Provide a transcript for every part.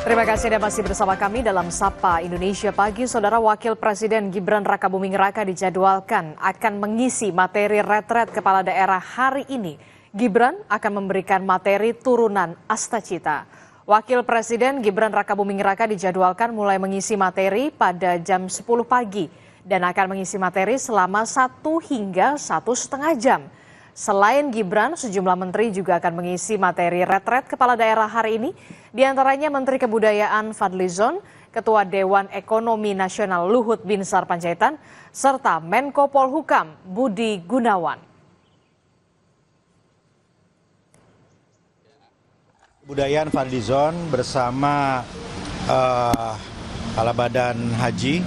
Terima kasih Anda masih bersama kami dalam Sapa Indonesia Pagi. Saudara Wakil Presiden Gibran Rakabuming Raka dijadwalkan akan mengisi materi retret kepala daerah hari ini. Gibran akan memberikan materi turunan Astacita. Wakil Presiden Gibran Rakabuming Raka dijadwalkan mulai mengisi materi pada jam 10 pagi dan akan mengisi materi selama 1 hingga 1,5 jam. Selain Gibran, sejumlah menteri juga akan mengisi materi retret kepala daerah hari ini, di antaranya Menteri Kebudayaan Fadlizon, Ketua Dewan Ekonomi Nasional Luhut Binsar Panjaitan, serta Menko Polhukam Budi Gunawan. Kebudayaan Fadlizon bersama Kepala Badan Haji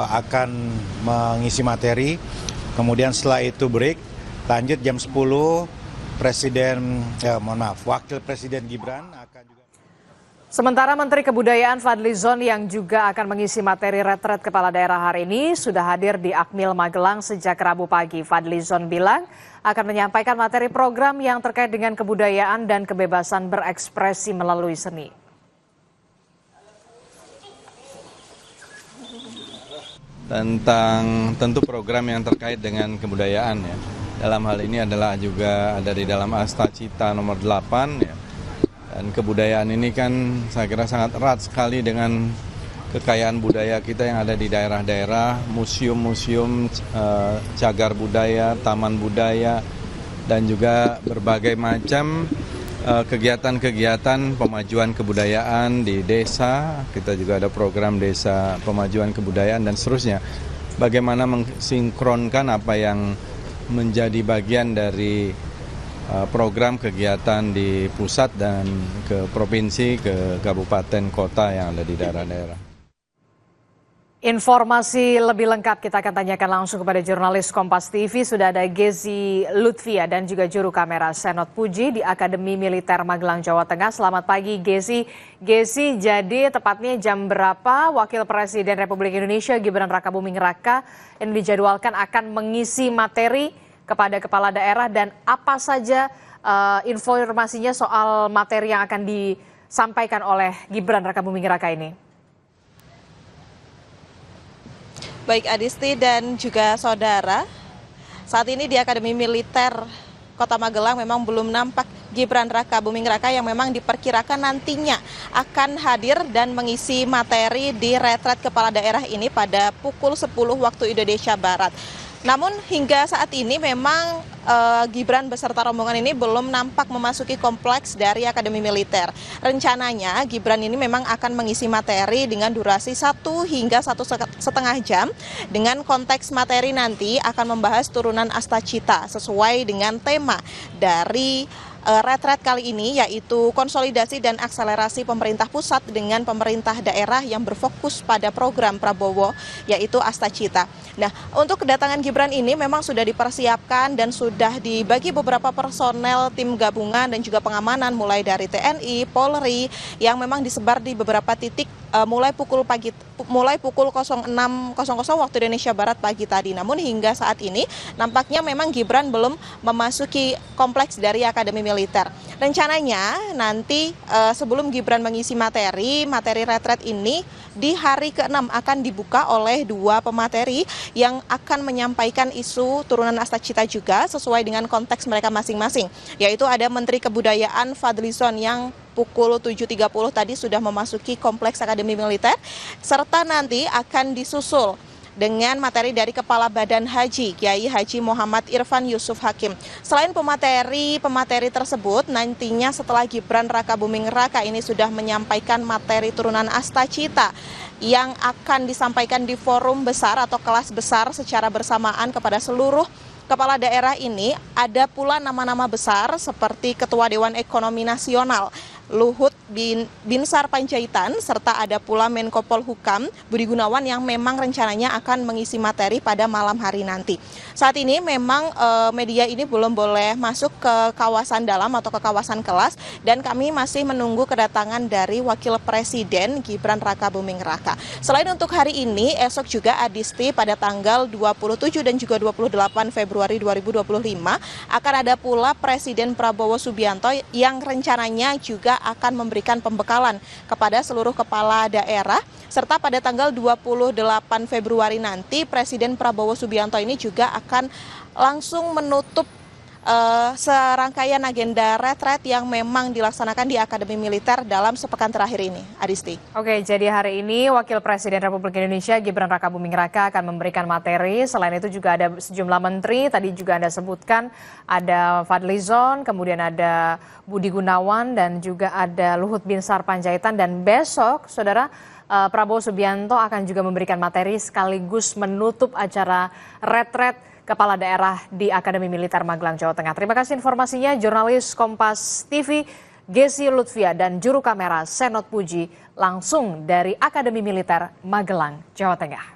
akan mengisi materi. Kemudian setelah itu break, lanjut jam 10 Wakil Presiden Gibran akan juga. Sementara Menteri Kebudayaan Fadlizon yang juga akan mengisi materi retret kepala daerah hari ini sudah hadir di Akmil Magelang sejak Rabu pagi. Fadlizon bilang akan menyampaikan materi program yang terkait dengan kebudayaan dan kebebasan berekspresi melalui seni. Tentang tentu program yang terkait dengan kebudayaan ya. Dalam hal ini adalah juga ada di dalam Astacita nomor 8 ya. Dan kebudayaan ini kan saya kira sangat erat sekali dengan kekayaan budaya kita yang ada di daerah-daerah, museum-museum, cagar budaya, taman budaya, dan juga berbagai macam kegiatan-kegiatan pemajuan kebudayaan di desa. Kita juga ada program desa pemajuan kebudayaan dan seterusnya. Bagaimana mensinkronkan apa yang menjadi bagian dari program kegiatan di pusat dan ke provinsi, ke kabupaten, kota yang ada di daerah-daerah. Informasi lebih lengkap kita akan tanyakan langsung kepada jurnalis Kompas TV. Sudah ada Gezi Lutfia dan juga juru kamera Senot Puji di Akademi Militer Magelang, Jawa Tengah. Selamat pagi Gezi. Gezi, jadi tepatnya jam berapa Wakil Presiden Republik Indonesia Gibran Rakabuming Raka yang dijadwalkan akan mengisi materi kepada kepala daerah dan apa saja informasinya soal materi yang akan disampaikan oleh Gibran Rakabuming Raka ini? Baik Adisti dan juga saudara, saat ini di Akademi Militer Kota Magelang memang belum nampak Gibran Rakabuming Raka yang memang diperkirakan nantinya akan hadir dan mengisi materi di retret kepala daerah ini pada pukul 10 waktu Indonesia Barat. Namun hingga saat ini memang Gibran beserta rombongan ini belum nampak memasuki kompleks dari Akademi Militer. Rencananya Gibran ini memang akan mengisi materi dengan durasi 1 hingga 1,5 jam. Dengan konteks materi nanti akan membahas turunan Astacita sesuai dengan tema dari retret kali ini, yaitu konsolidasi dan akselerasi pemerintah pusat dengan pemerintah daerah yang berfokus pada program Prabowo, yaitu Astacita. Nah, untuk kedatangan Gibran ini memang sudah dipersiapkan dan sudah dibagi beberapa personel tim gabungan dan juga pengamanan mulai dari TNI, Polri yang memang disebar di beberapa titik mulai pukul 06.00 waktu Indonesia Barat pagi tadi. Namun hingga saat ini nampaknya memang Gibran belum memasuki kompleks dari Akademi Militer. Rencananya nanti sebelum Gibran mengisi materi retret ini di hari ke-6 akan dibuka oleh 2 pemateri yang akan menyampaikan isu turunan Astacita juga sesuai dengan konteks mereka masing-masing, yaitu ada Menteri Kebudayaan Fadlizon yang pukul 7.30 tadi sudah memasuki kompleks Akademi Militer, serta nanti akan disusul dengan materi dari Kepala Badan Haji, Kiai Haji Muhammad Irfan Yusuf Hakim. Selain pemateri tersebut, nantinya setelah Gibran Rakabuming Raka ini sudah menyampaikan materi turunan Astacita yang akan disampaikan di forum besar atau kelas besar secara bersamaan kepada seluruh kepala daerah ini, ada pula nama-nama besar seperti Ketua Dewan Ekonomi Nasional Luhut Binsar Panjaitan, serta ada pula Menko Polhukam Budi Gunawan yang memang rencananya akan mengisi materi pada malam hari nanti. Saat ini memang media ini belum boleh masuk ke kawasan dalam atau ke kawasan kelas, dan kami masih menunggu kedatangan dari Wakil Presiden Gibran Rakabuming Raka. Selain untuk hari ini, esok juga Adisti pada tanggal 27 dan juga 28 Februari 2025 akan ada pula Presiden Prabowo Subianto yang rencananya juga akan memberikan memberikan pembekalan kepada seluruh kepala daerah, serta pada tanggal 28 Februari nanti Presiden Prabowo Subianto ini juga akan langsung menutup serangkaian agenda retret yang memang dilaksanakan di Akademi Militer dalam sepekan terakhir ini. Adisti. Oke, jadi hari ini Wakil Presiden Republik Indonesia Gibran Rakabuming Raka akan memberikan materi. Selain itu juga ada sejumlah menteri, tadi juga Anda sebutkan ada Fadlizon, kemudian ada Budi Gunawan, dan juga ada Luhut Binsar Panjaitan. Dan besok, Saudara, Prabowo Subianto akan juga memberikan materi sekaligus menutup acara retret Kepala Daerah di Akademi Militer Magelang, Jawa Tengah. Terima kasih informasinya, jurnalis Kompas TV, Gesi Lutfia, dan juru kamera Senot Puji, langsung dari Akademi Militer Magelang, Jawa Tengah.